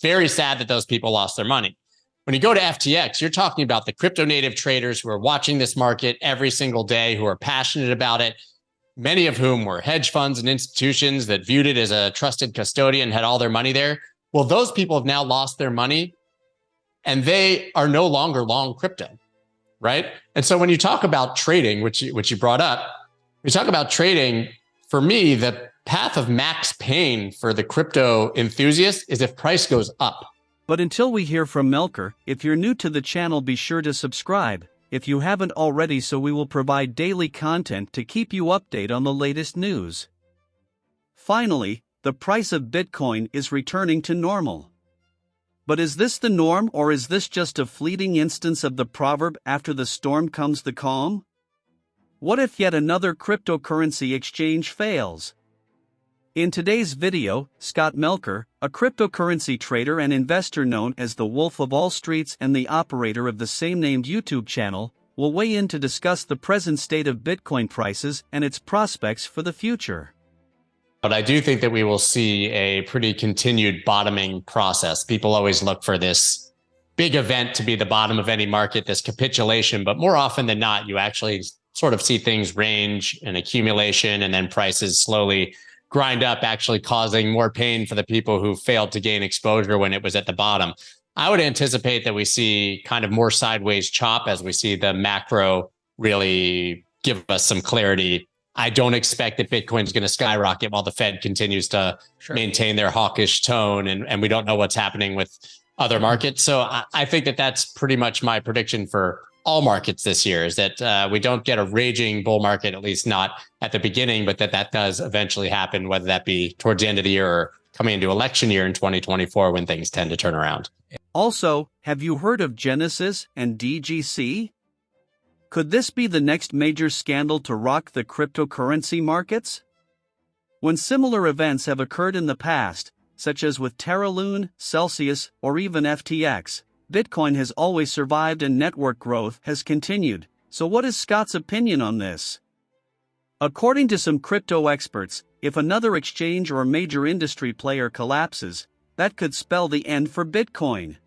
very sad that those people lost their money. When you go to FTX, you're talking about the crypto native traders who are watching this market every single day, who are passionate about it, many of whom were hedge funds and institutions that viewed it as a trusted custodian, had all their money there. Well, those people have now lost their money and they are no longer long crypto, right? And so when you talk about trading, which you brought up, we talk about trading, for me, the path of max pain for the crypto enthusiast is if price goes up. But until we hear from Melker, if you're new to the channel, be sure to subscribe if you haven't already, so we will provide daily content to keep you updated on the latest news. Finally, the price of Bitcoin is returning to normal. But is this the norm, or is this just a fleeting instance of the proverb, after the storm comes the calm? What if yet another cryptocurrency exchange fails? In today's video, Scott Melker, a cryptocurrency trader and investor known as the Wolf of All Streets and the operator of the same-named YouTube channel, will weigh in to discuss the present state of Bitcoin prices and its prospects for the future. But I do think that we will see a pretty continued bottoming process. People always look for this big event to be the bottom of any market, this capitulation, but more often than not, you actually sort of see things range and accumulation, and then prices slowly grind up, actually causing more pain for the people who failed to gain exposure when it was at the bottom. I would anticipate that we see kind of more sideways chop as we see the macro really give us some clarity. I don't expect that Bitcoin is going to skyrocket while the Fed continues to maintain their hawkish tone, and we don't know what's happening with other markets. So I think that that's pretty much my prediction for all markets this year, is that we don't get a raging bull market, at least not at the beginning, but that does eventually happen, whether that be towards the end of the year or coming into election year in 2024, when things tend to turn around. Also, have you heard of Genesis and DGC? Could this be the next major scandal to rock the cryptocurrency markets? When similar events have occurred in the past, such as with Terra Lune, Celsius, or even FTX, Bitcoin has always survived and network growth has continued. So what is Scott's opinion on this? According to some crypto experts, if another exchange or major industry player collapses, that could spell the end for Bitcoin.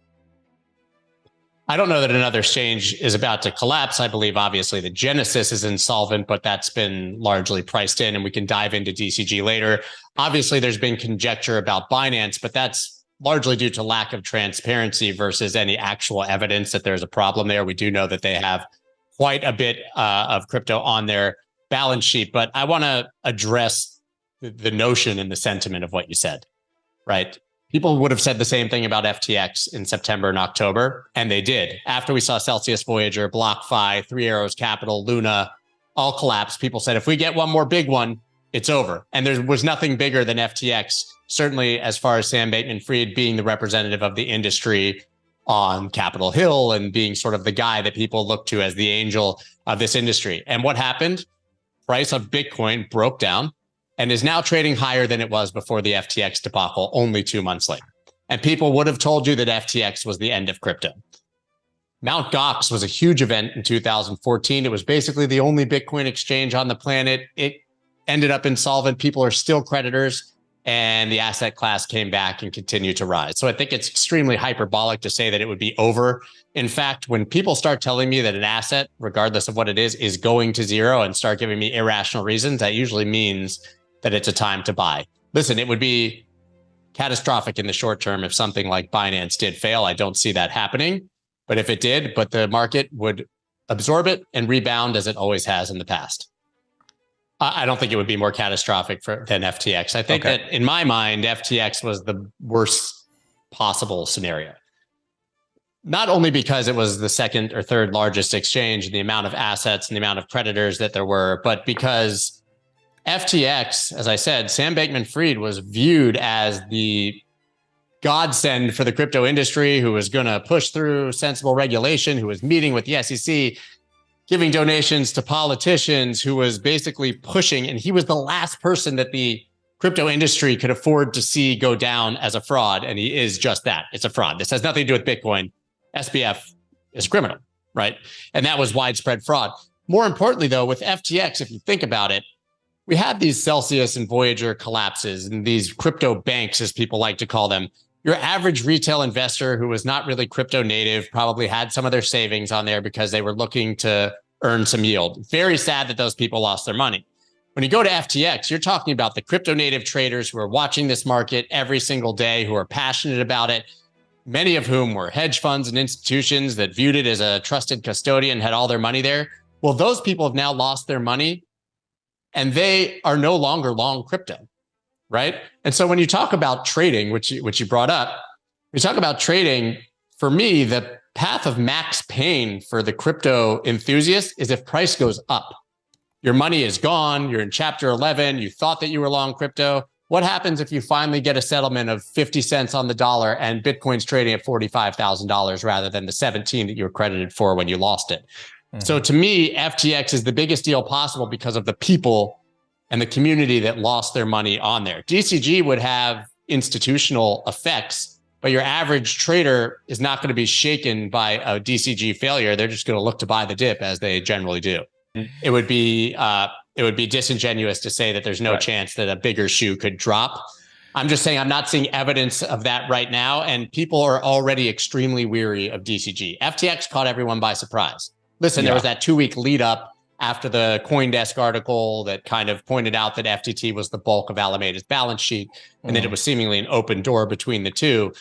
I don't know that another exchange is about to collapse. I believe, obviously, that Genesis is insolvent, but that's been largely priced in, and we can dive into DCG later. Obviously, there's been conjecture about Binance, but that's largely due to lack of transparency versus any actual evidence that there's a problem there. We do know that they have quite a bit of crypto on their balance sheet, but I want to address the notion and the sentiment of what you said, right? People would have said the same thing about FTX in September and October, and they did. After we saw Celsius, Voyager, BlockFi, Three Arrows Capital, Luna, all collapse, people said, if we get one more big one, it's over. And there was nothing bigger than FTX, certainly as far as Sam Bankman-Fried being the representative of the industry on Capitol Hill and being sort of the guy that people look to as the angel of this industry. And what happened? Price of Bitcoin broke down and is now trading higher than it was before the FTX debacle only 2 months later. And people would have told you that FTX was the end of crypto. Mt. Gox was a huge event in 2014. It was basically the only Bitcoin exchange on the planet. It ended up insolvent. People are still creditors, and the asset class came back and continued to rise. So I think it's extremely hyperbolic to say that it would be over. In fact, when people start telling me that an asset, regardless of what it is going to zero and start giving me irrational reasons, that usually means that it's a time to buy. Listen, it would be catastrophic in the short term if something like Binance did fail. I don't see that happening, but if it did, but the market would absorb it and rebound as it always has in the past. I don't think it would be more catastrophic than FTX. I think that in my mind, FTX was the worst possible scenario. Not only because it was the second or third largest exchange and the amount of assets and the amount of creditors that there were, but because FTX, as I said, Sam Bankman-Fried was viewed as the godsend for the crypto industry, who was going to push through sensible regulation, who was meeting with the SEC, giving donations to politicians, who was basically pushing, and he was the last person that the crypto industry could afford to see go down as a fraud. And he is just that. It's a fraud. This has nothing to do with Bitcoin. SBF is criminal, right? And that was widespread fraud. More importantly, though, with FTX, if you think about it, we had these Celsius and Voyager collapses and these crypto banks, as people like to call them. your average retail investor who was not really crypto native probably had some of their savings on there because they were looking to earn some yield. Very sad that those people lost their money. When you go to FTX, you're talking about the crypto native traders who are watching this market every single day, who are passionate about it, many of whom were hedge funds and institutions that viewed it as a trusted custodian, had all their money there. Well, those people have now lost their money and they are no longer long crypto, right? And so when you talk about trading, which you brought up, we talk about trading, for me, the path of max pain for the crypto enthusiast is if price goes up. Your money is gone. You're in chapter 11. You thought that you were long crypto. What happens if you finally get a settlement of 50 cents on the dollar and Bitcoin's trading at $45,000 rather than the 17 that you were credited for when you lost it? Mm-hmm. So to me, FTX is the biggest deal possible because of the people and the community that lost their money on there. DCG would have institutional effects, but your average trader is not going to be shaken by a DCG failure. They're just going to look to buy the dip, as they generally do. It would be disingenuous to say that there's no chance that a bigger shoe could drop. I'm just saying I'm not seeing evidence of that right now, and people are already extremely weary of DCG. FTX caught everyone by surprise. Listen, there was that 2-week lead up after the CoinDesk article that kind of pointed out that FTT was the bulk of Alameda's balance sheet, and that it was seemingly an open door between the two.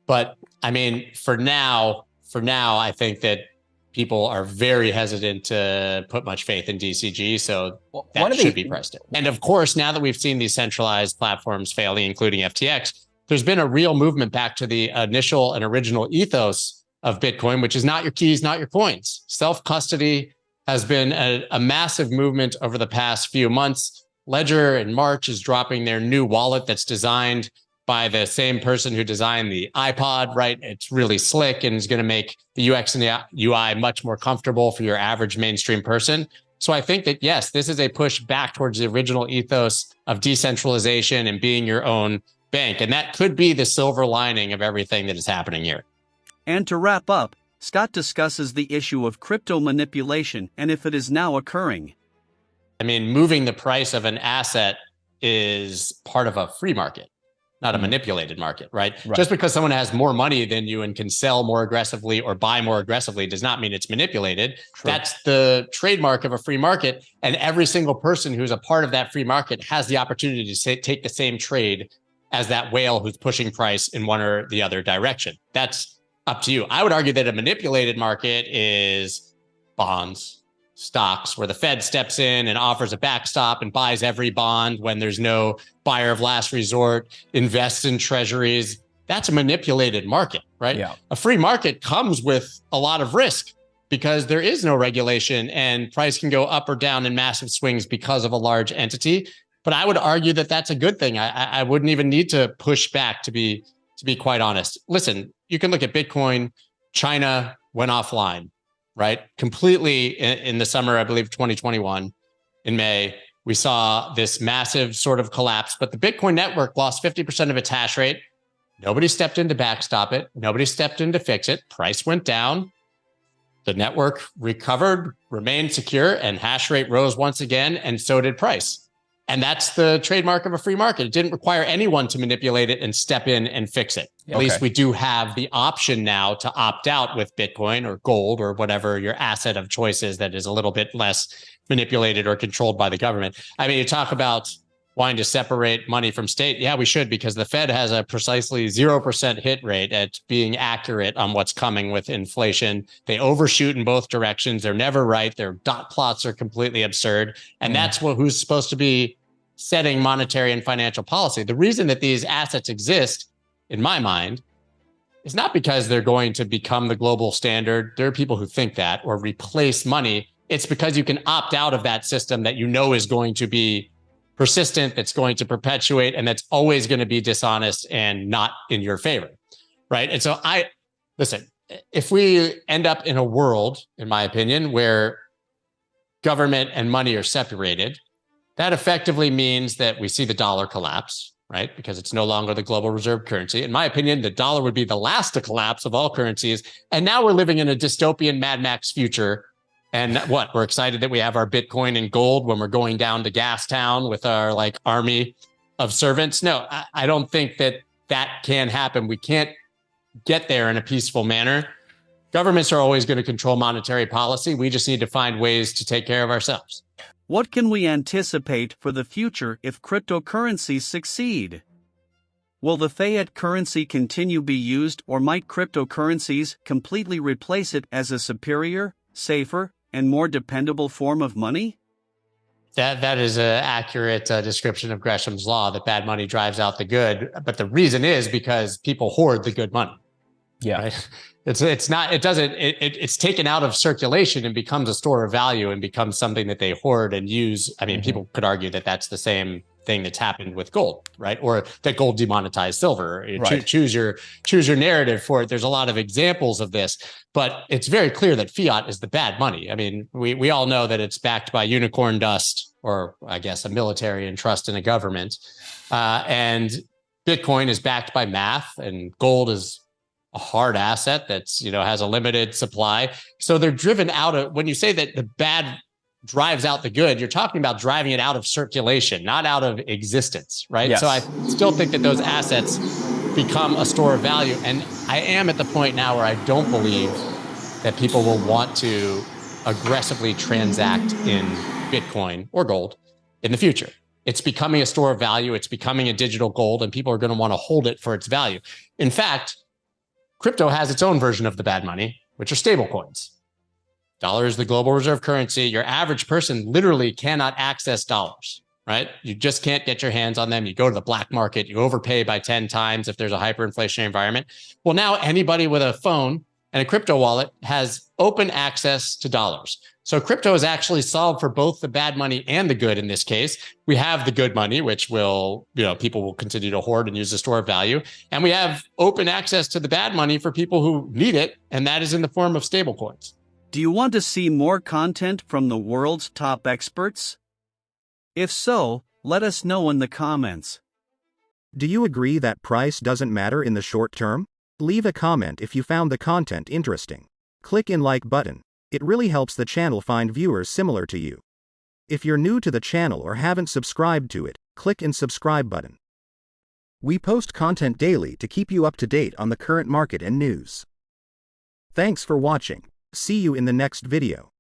But I mean, for now, I think that people are very hesitant to put much faith in DCG, so that should be priced in. And of course, now that we've seen these centralized platforms failing, including FTX, there's been a real movement back to the initial and original ethos of Bitcoin, which is not your keys, not your coins. Self-custody has been a massive movement over the past few months. Ledger in March is dropping their new wallet that's designed by the same person who designed the iPod, right? It's really slick and is going to make the UX and the UI much more comfortable for your average mainstream person. So I think that, yes, this is a push back towards the original ethos of decentralization and being your own bank. And that could be the silver lining of everything that is happening here. And to wrap up, Scott discusses the issue of crypto manipulation and if it is now occurring. I mean, moving the price of an asset is part of a free market, not a manipulated market, right? Just because someone has more money than you and can sell more aggressively or buy more aggressively does not mean it's manipulated. True. That's the trademark of a free market. And every single person who's a part of that free market has the opportunity to take the same trade as that whale who's pushing price in one or the other direction. That's up to you. I would argue that a manipulated market is bonds, stocks, where the Fed steps in and offers a backstop and buys every bond when there's no buyer of last resort, invests in treasuries. That's a manipulated market, right? Yeah. A free market comes with a lot of risk because there is no regulation and price can go up or down in massive swings because of a large entity. But I would argue that that's a good thing. I wouldn't even need to push back, to be quite honest. Listen, you can look at Bitcoin. China went offline, right? Completely in the summer, I believe 2021, in May, we saw this massive sort of collapse, but the Bitcoin network lost 50% of its hash rate. Nobody stepped in to backstop it. Nobody stepped in to fix it. Price went down. The network recovered, remained secure, and hash rate rose once again, and so did price. And that's the trademark of a free market. It didn't require anyone to manipulate it and step in and fix it. At least we do have the option now to opt out with Bitcoin or gold or whatever your asset of choice is that is a little bit less manipulated or controlled by the government. I mean, you talk about wanting to separate money from state. Yeah, we should, because the Fed has a precisely 0% hit rate at being accurate on what's coming with inflation. They overshoot in both directions. They're never right. Their dot plots are completely absurd. And that's who's supposed to be setting monetary and financial policy. The reason that these assets exist, in my mind, is not because they're going to become the global standard. There are people who think that, or replace money. It's because you can opt out of that system that you know is going to be persistent, that's going to perpetuate, and that's always going to be dishonest and not in your favor, right? And so listen, if we end up in a world, in my opinion, where government and money are separated, that effectively means that we see the dollar collapse, right? Because it's no longer the global reserve currency. In my opinion, the dollar would be the last to collapse of all currencies. And now we're living in a dystopian Mad Max future. And we're excited that we have our Bitcoin and gold when we're going down to Gas Town with our army of servants. No, I don't think that that can happen. We can't get there in a peaceful manner. Governments are always going to control monetary policy. We just need to find ways to take care of ourselves. What can we anticipate for the future if cryptocurrencies succeed? Will the fiat currency continue be used, or might cryptocurrencies completely replace it as a superior, safer, and more dependable form of money? That is an accurate description of Gresham's law, that bad money drives out the good. But the reason is because people hoard the good money. Yeah. Right? It's taken out of circulation and becomes a store of value and becomes something that they hoard and use. I mean, people could argue that that's the same thing that's happened with gold, right? Or that gold demonetized silver. Right. Choose your narrative for it. There's a lot of examples of this, but it's very clear that fiat is the bad money. I mean, we all know that it's backed by unicorn dust, or I guess a military and trust in a government. And Bitcoin is backed by math, and gold is a hard asset that's, has a limited supply. So they're driven out of, when you say that the bad drives out the good, you're talking about driving it out of circulation, not out of existence, right? Yes. So I still think that those assets become a store of value. And I am at the point now where I don't believe that people will want to aggressively transact in Bitcoin or gold in the future. It's becoming a store of value. It's becoming a digital gold, and people are going to want to hold it for its value. In fact, crypto has its own version of the bad money, which are stable coins. Dollar is the global reserve currency. Your average person literally cannot access dollars, right? You just can't get your hands on them. You go to the black market, you overpay by 10 times if there's a hyperinflationary environment. Well, now anybody with a phone and a crypto wallet has open access to dollars. So crypto is actually solved for both the bad money and the good in this case. We have the good money, which will, people will continue to hoard and use as a store of value. And we have open access to the bad money for people who need it, and that is in the form of stable coins. Do you want to see more content from the world's top experts? If so, let us know in the comments. Do you agree that price doesn't matter in the short term? Leave a comment if you found the content interesting. Click in like button. It really helps the channel find viewers similar to you. If you're new to the channel or haven't subscribed to it, click in subscribe button. We post content daily to keep you up to date on the current market and news. Thanks for watching. See you in the next video.